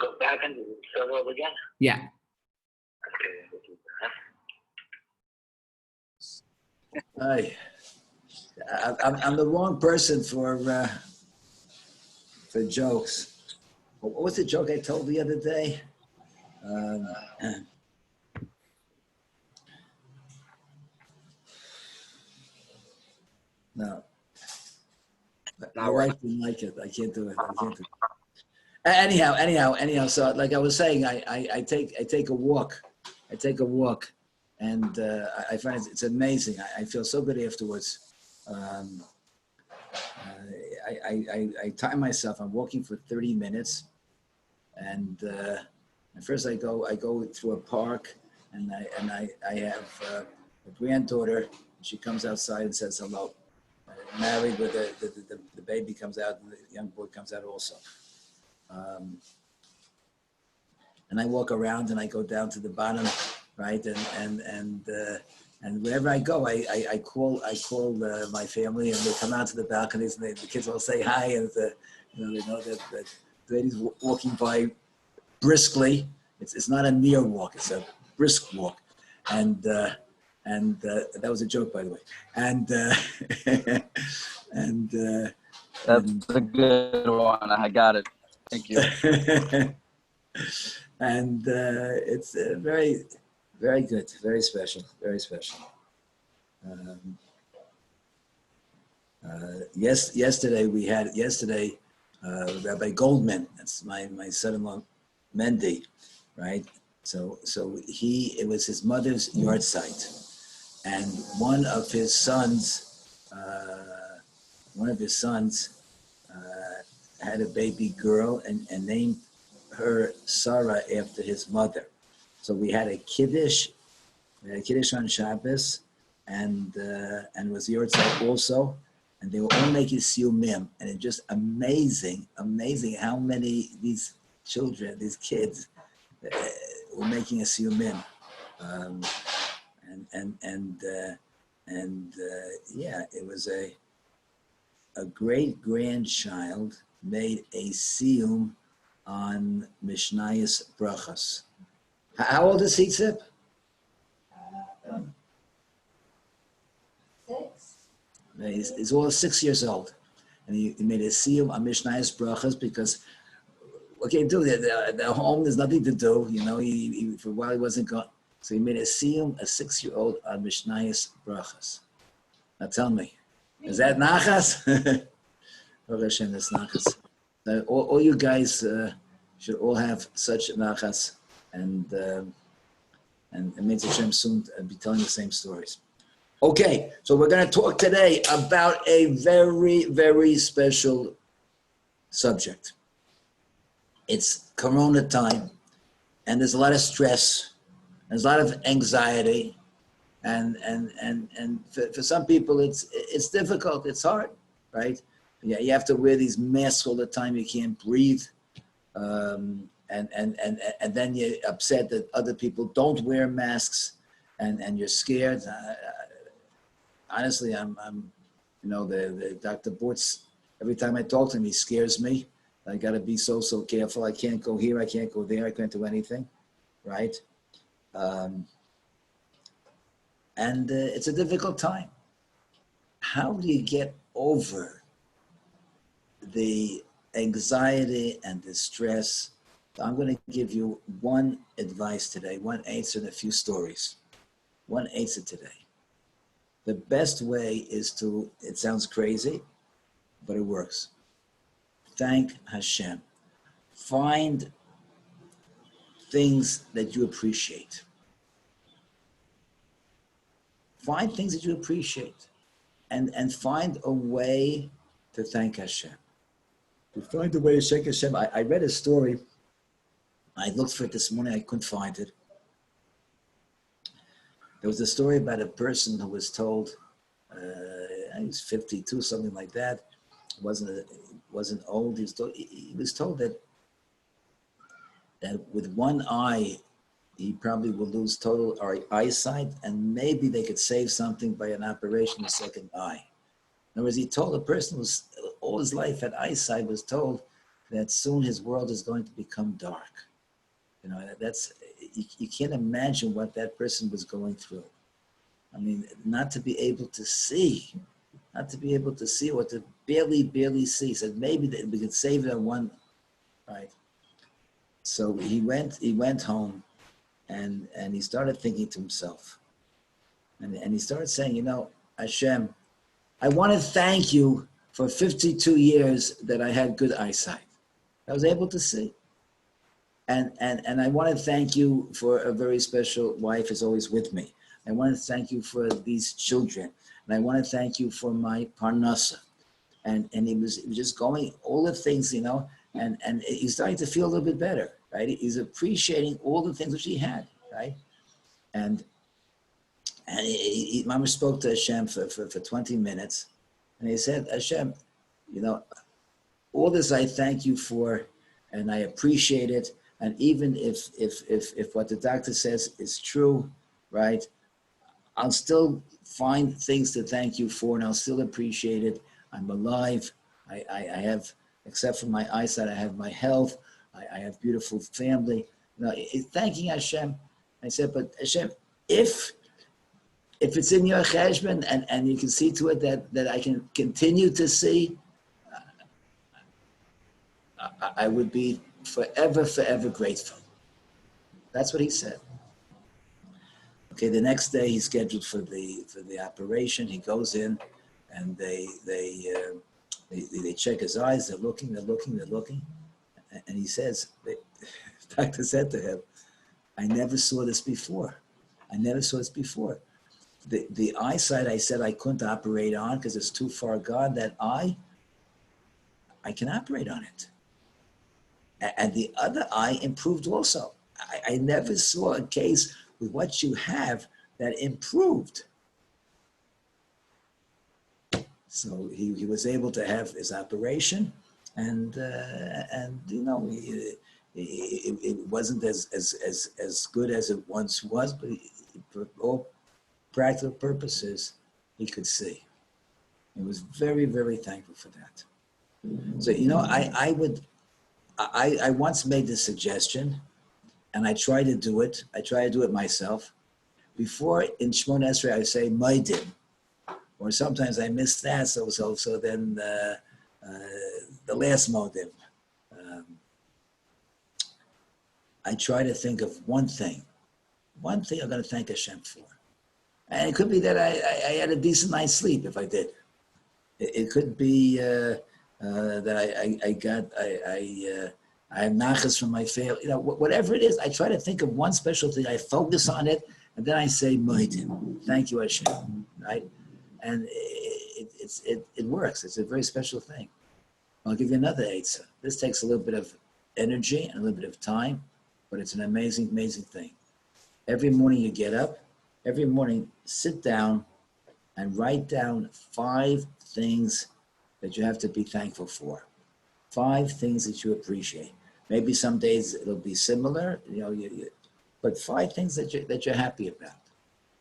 Go back and start over again. Yeah. Okay, we'll do that. I'm the wrong person for jokes. What was the joke I told the other day? No. My wife didn't like it. I can't do it. Anyhow. So, like I was saying, I take a walk. And I find it's amazing. I feel so good afterwards. I time myself. I'm walking for 30 minutes, and first I go through a park, and I have a granddaughter. She comes outside and says hello. Married with the baby comes out, and the young boy comes out also. And I walk around and I go down to the bottom, right? And wherever I go, I call my family, and they come out to the balconies, and the kids all say hi, and they know that the lady's walking by briskly. It's not a near walk; it's a brisk walk, and that was a joke, by the way. That's a good one. I got it. Thank you. And it's very, very good, very special, very special. Yesterday Rabbi Goldman, that's my son-in-law, Mendy, right? So it was his mother's yard site, and one of his sons had a baby girl and named her Sarah after his mother. So we had a kiddush on Shabbos, and it was the yard site also, and they were all making siyumim, and it's just amazing how many these kids were making a siyumim, yeah, it was a great grandchild made a siyum on Mishnayos Brachos. How old is he, Tzip? 6. He's all 6 years old. And he made a siyum on Mishnayos Brachos because, what can you do? The home, there's nothing to do. He for a while he wasn't going. So he made a siyum, a 6-year-old, on Mishnayos Brachos. Now tell me, is that nachas? Baruch Hashem, that's nachas. All you guys should all have such nachas, and Mitzvah Hashem soon be telling the same stories. Okay, so we're going to talk today about a very, very special subject. It's Corona time, and there's a lot of stress, there's a lot of anxiety, and for some people it's difficult, it's hard, right? Yeah, you have to wear these masks all the time. You can't breathe, and then you're upset that other people don't wear masks, and you're scared. Honestly, I'm the Dr. Bortz. Every time I talk to him, he scares me. I got to be so careful. I can't go here. I can't go there. I can't do anything, right? And it's a difficult time. How do you get over the anxiety and the stress? I'm going to give you one advice today, one answer, and a few stories. One answer today. The best way is to, it sounds crazy, but it works. Thank Hashem. Find things that you appreciate. Find things that you appreciate, and find a way to thank Hashem. To find a way to thank Hashem. I read a story. I looked for it this morning. I couldn't find it. There was a story about a person who was told, he was 52, something like that. Wasn't old. He was told that with one eye, he probably will lose total eyesight, and maybe they could save something by an operation of the second eye. In other words, he told a person who was all his life had eyesight, was told that soon his world is going to become dark. You know, that's, you can't imagine what that person was going through. I mean, not to be able to see, or to barely see. He said maybe that we could save it on one, right? So he went home, and he started thinking to himself, and he started saying, you know, Hashem, I want to thank you for 52 years that I had good eyesight. I was able to see. And I want to thank you for a very special wife is always with me. I want to thank you for these children. And I want to thank you for my parnasa. And he was just going, all the things, you know, and he's starting to feel a little bit better, right? He's appreciating all the things which he had, right? And Mama spoke to Hashem for 20 minutes. And he said, Hashem, you know, all this I thank you for, and I appreciate it. And even if what the doctor says is true, right, I'll still find things to thank you for, and I'll still appreciate it. I'm alive. I have, except for my eyesight, I have my health. I have beautiful family. You know, thanking Hashem. I said, but Hashem, if it's in your cheshbon and you can see to it that I can continue to see, I would be forever grateful. That's what he said. Okay, the next day he's scheduled for the operation. He goes in, and they check his eyes. They're looking, and he says, the doctor said to him, I never saw this before. The eyesight I said I couldn't operate on because it's too far gone. That I can operate on it. And the other eye improved also. I never saw a case with what you have that improved. So he was able to have his operation, and you know, it wasn't as good as it once was, but for all practical purposes, he could see. He was very thankful for that. So, you know, I once made this suggestion, and I try to do it. I try to do it myself. Before in Shmon Esrei, I say Maidim, or sometimes I miss that. So then the last Modim. I try to think of one thing I'm going to thank Hashem for, and it could be that I had a decent night's sleep if I did. It could be that I have nachas from my family. You know, whatever it is, I try to think of one special thing. I focus on it, and then I say, Moedim, thank you, Hashem, right? And it works. It's a very special thing. I'll give you another eitzah. This takes a little bit of energy and a little bit of time, but it's an amazing thing. Every morning you get up, every morning sit down and write down 5 things that you have to be thankful for. 5 things that you appreciate. Maybe some days it'll be similar, you know, but 5 things that you're happy about,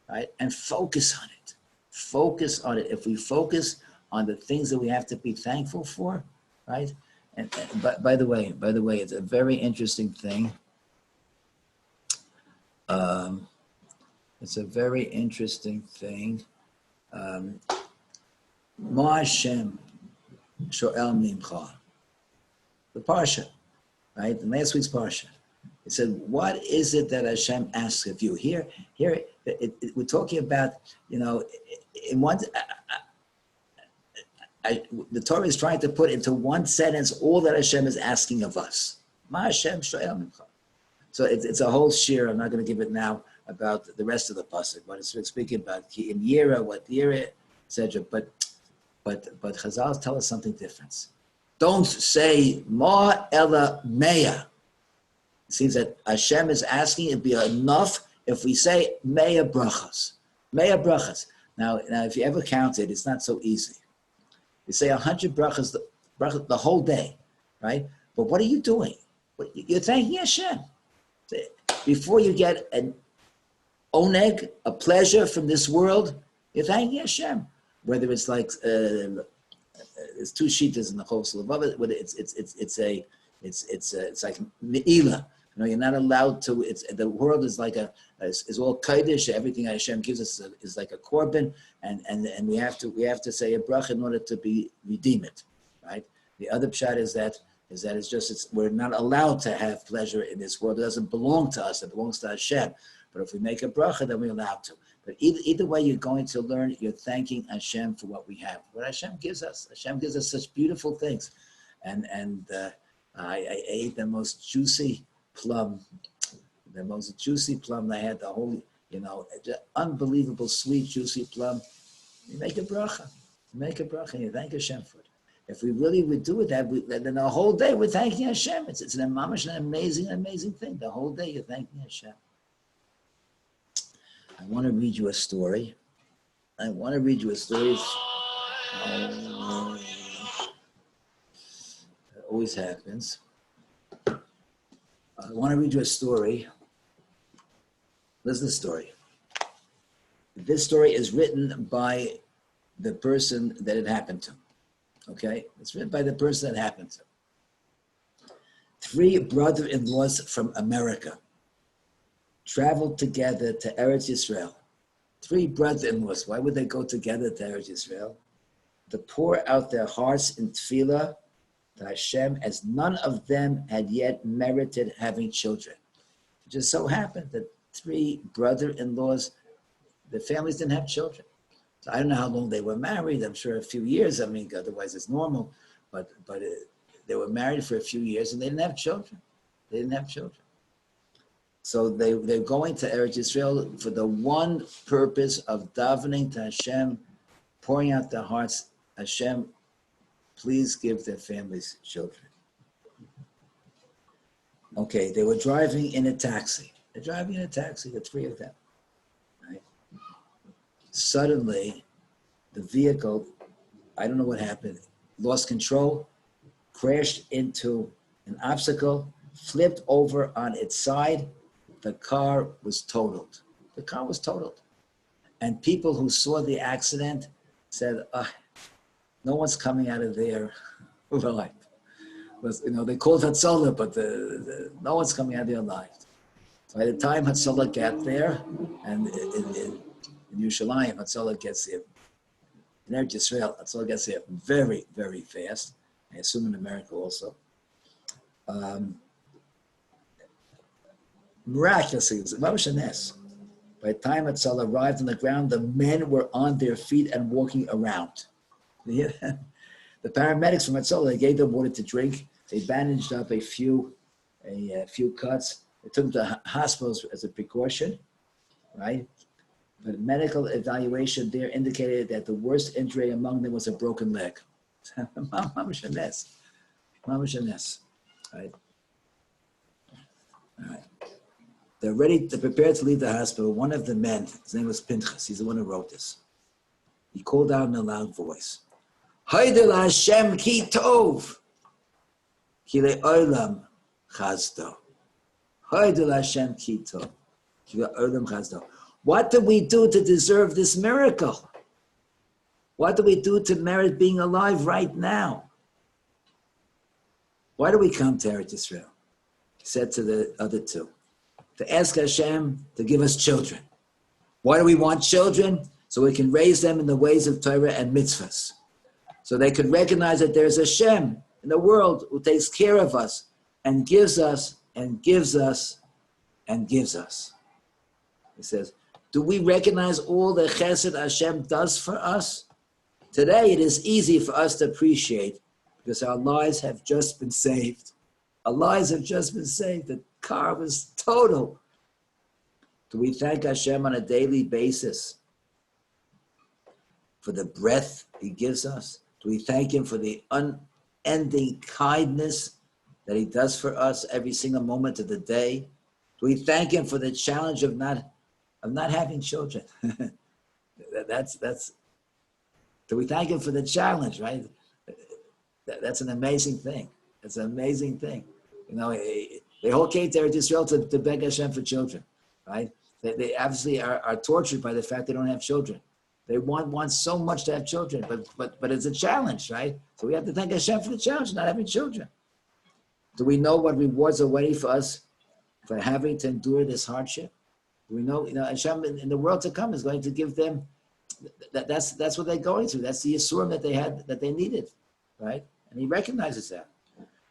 right? And focus on it. Focus on it. If we focus on the things that we have to be thankful for, right? And by the way, it's a very interesting thing. It's a very interesting thing. Ma Hashem sho'el mimcha. The Parsha, right? The last week's Parsha. It said, what is it that Hashem asks of you? Here, we're talking about, you know, in one, the Torah is trying to put into one sentence all that Hashem is asking of us. Ma Hashem sho'el mimcha. So it's a whole shir. I'm not going to give it now about the rest of the pasuk. What it's speaking about, ki in yira, what yira, etc. But Chazal tell us something different. Don't say ma ella meya. It seems that Hashem is asking it'd be enough if we say meya brachas. Meya brachas. Now, if you ever count it, it's not so easy. You say 100 brachas the whole day, right? But what are you doing? You're thanking Hashem. Before you get an oneg, a pleasure from this world, you're thanking Hashem. Whether it's like there's 2 shittas in the Chosel above it, whether it's a It's like me'ilah. You're not allowed to. The world is like is all kodesh. Everything Hashem gives us is like a korban, and we have to say a bracha in order to be redeem it, right? The other pshat is that we're not allowed to have pleasure in this world. It doesn't belong to us. It belongs to Hashem. But if we make a bracha, then we're allowed to. But either way, you're going to learn. You're thanking Hashem for what we have. What Hashem gives us. Hashem gives us such beautiful things, and I ate the most juicy plum. The most juicy plum I had. The whole, unbelievable sweet juicy plum. You make a bracha. And you thank Hashem for it. If we really would do it, then the whole day we're thanking Hashem. It's an amazing thing. The whole day you're thanking Hashem. I want to read you a story. It always happens. I want to read you a story. Listen to the story. This story is written by the person that it happened to. Okay? It's written by the person that happened to. 3 brother-in-laws from America traveled together to Eretz Yisrael. 3 brother-in-laws. Why would they go together to Eretz Yisrael? To pour out their hearts in tefillah to Hashem, as none of them had yet merited having children. It just so happened that 3 brother-in-laws, the families didn't have children. So I don't know how long they were married. I'm sure a few years. Otherwise it's normal. But they were married for a few years and they didn't have children. So they're going to Eretz Yisrael for the one purpose of davening to Hashem, pouring out their hearts. Hashem, please give their families children. Okay, they were driving in a taxi. The 3 of them. Right? Suddenly, the vehicle, I don't know what happened, lost control, crashed into an obstacle, flipped over on its side. The car was totaled. And people who saw the accident said, no one's coming out of there alive. They called Hatzalah, but no one's coming out of there alive. By the time Hatzalah got there, and in Yerushalayim, Hatzalah gets there, in Eretz Yisrael, Hatzalah gets there very, very fast. I assume in America also. Miraculously, it was a nes. By the time Hatzalah arrived on the ground, the men were on their feet and walking around. The paramedics from Hatzalah, they gave them water to drink. They bandaged up a few cuts. They took them to hospitals as a precaution, right? But medical evaluation there indicated that the worst injury among them was a broken leg. Mamash a nes, right? All right. They're prepared to leave the hospital. One of the men, his name was Pinchas, he's the one who wrote this. He called out in a loud voice, Haidel Hashem ki tov, ki le'olam chazdo. Haidel Hashem ki tov, ki le'olam chazdo. What did we do to deserve this miracle? What do we do to merit being alive right now? Why do we come to Eretz Yisrael? He said to the other 2, to ask Hashem to give us children. Why do we want children? So we can raise them in the ways of Torah and mitzvahs. So they could recognize that there's Hashem in the world who takes care of us and gives us and gives us and gives us. He says, do we recognize all the chesed Hashem does for us? Today it is easy for us to appreciate because our lives have just been saved. Our lives have just been saved. The car was total. Do we thank Hashem on a daily basis for the breath He gives us? Do we thank Him for the unending kindness that He does for us every single moment of the day? Do we thank Him for the challenge of not having children? Do we thank Him for the challenge, right? That's an amazing thing. It's an amazing thing. They all came to Eretz Yisrael to beg Hashem for children, right? They obviously are tortured by the fact they don't have children. They want so much to have children, but it's a challenge, right? So we have to thank Hashem for the challenge of not having children. Do we know what rewards are waiting for us for having to endure this hardship? Do we know, Hashem in the world to come is going to give them, that's what they're going through. That's the Yisurim that they had, that they needed, right? And he recognizes that.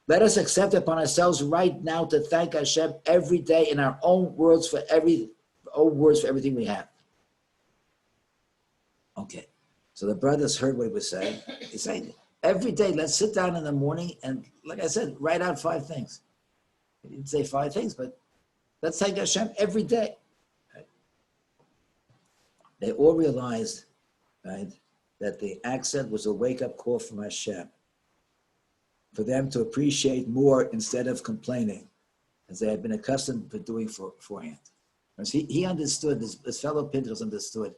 Let us accept upon ourselves right now to thank Hashem every day in our own words for everything we have. Okay, so the brothers heard what he was saying. He's saying, every day, let's sit down in the morning and, like I said, write out 5 things. He didn't say 5 things, but let's thank Hashem every day. Right? They all realized, right, that the accent was a wake-up call from Hashem for them to appreciate more instead of complaining, as they had been accustomed to doing beforehand. Because he understood, this fellow Pinchas understood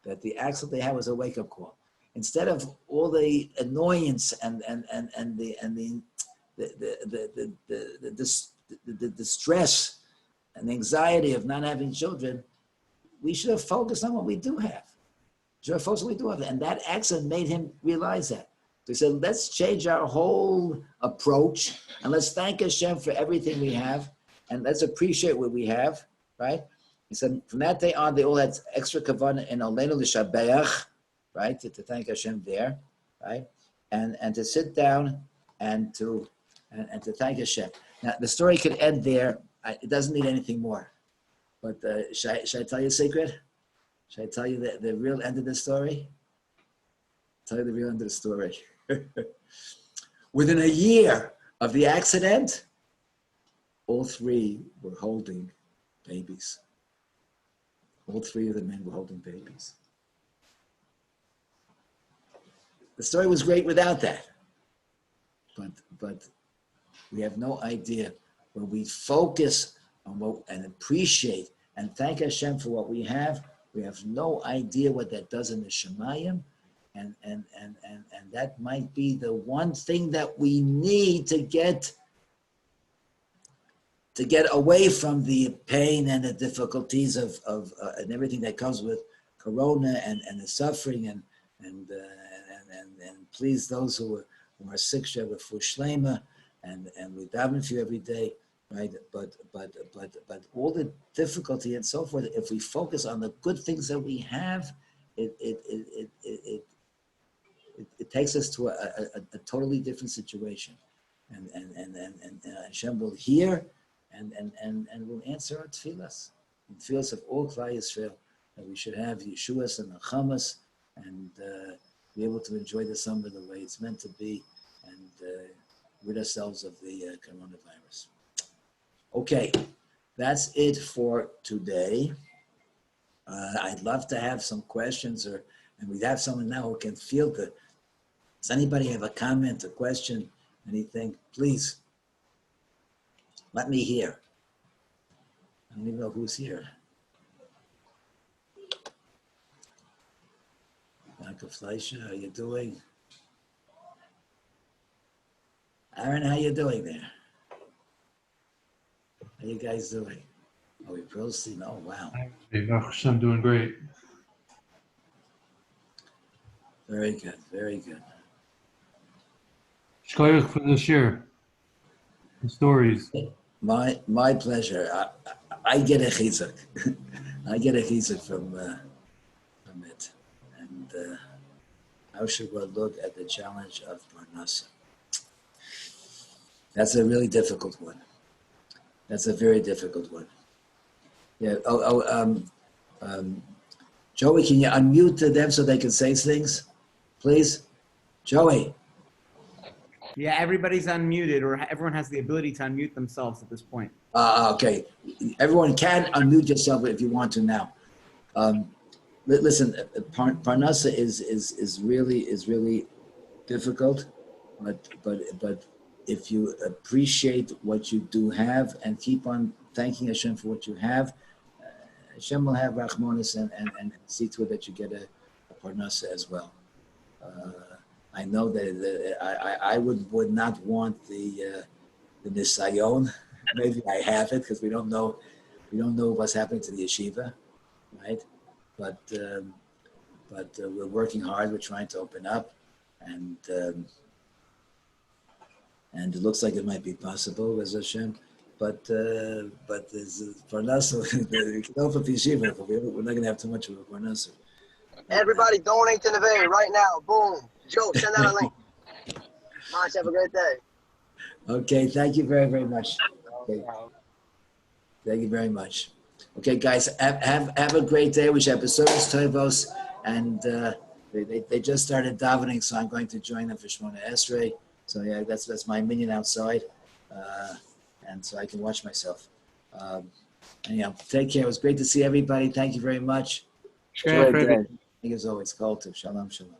that the accent they had was a wake-up call. Instead of all the annoyance and the stress and anxiety of not having children, we should have focused on what we do have. And that accent made him realize that. So he said, let's change our whole approach and let's thank Hashem for everything we have and let's appreciate what we have, right? He said, from that day on, they all had extra kavanah in Aleinu L'Shabeach, right? To thank Hashem there, right? And to sit down and to thank Hashem. Now, the story could end there. It doesn't need anything more. But should I tell you a secret? Should I tell you the real end of the story? Tell you the real end of the story. Within a year of the accident, all 3 were holding babies. All 3 of the men were holding babies. The story was great without that. But we have no idea when we focus on what and appreciate and thank Hashem for what we have no idea what that does in the Shemayim. And that might be the one thing that we need to get away from the pain and the difficulties of and everything that comes with Corona and the suffering and please those who are sick, Refuah Shlema, and we daven for you every day, right? But all the difficulty and so forth, if we focus on the good things that we have, it takes us to a totally different situation, and Hashem will hear and will answer our tefillas, the tefillas of all Klal Yisrael, that we should have Yeshuas and Nechamas and be able to enjoy the summer the way it's meant to be, and rid ourselves of the coronavirus. Okay, that's it for today. I'd love to have some questions, and we have someone now who can field it. Does anybody have a comment, a question, anything? Please, let me hear. I don't even know who's here. Michael Fleischer, how you doing? Aaron, how you doing there? How you guys doing? Oh, we Pearlstein. Oh, wow. I'm doing great. Very good, very good. Shkoyach for this year. The stories. My pleasure. I get a chizuk. I get a chizuk from it. And how should one look at the challenge of Parnasa? That's a really difficult one. That's a very difficult one. Yeah. Joey, can you unmute them so they can say things, please? Joey. Yeah, everybody's unmuted, or everyone has the ability to unmute themselves at this point. Okay. Everyone can unmute yourself if you want to now. Listen, Parnasa is really difficult, but if you appreciate what you do have and keep on thanking Hashem for what you have, Hashem will have Rachmanis and see to it that you get a Parnasa as well. I know that I would not want the Nisayon. Maybe I have it because we don't know what's happening to the yeshiva, right? But we're working hard. We're trying to open up, and and it looks like it might be possible, as Hashem. But there's Parnasa, we're not going to have too much of a Parnasa. Everybody donate to Neve right now. Boom. Joe, send out a link. March, have a great day. Okay, thank you very, very much. Okay. Thank you very much. Okay, guys, have a great day. We should have Besoros Tovos, and they just started davening, so I'm going to join them for Shmona Esrei. So yeah, that's my minion outside, and so I can watch myself. Anyhow, take care. It was great to see everybody. Thank you very much. Great day. Thank you as always. Kol Tov. Shalom, shalom.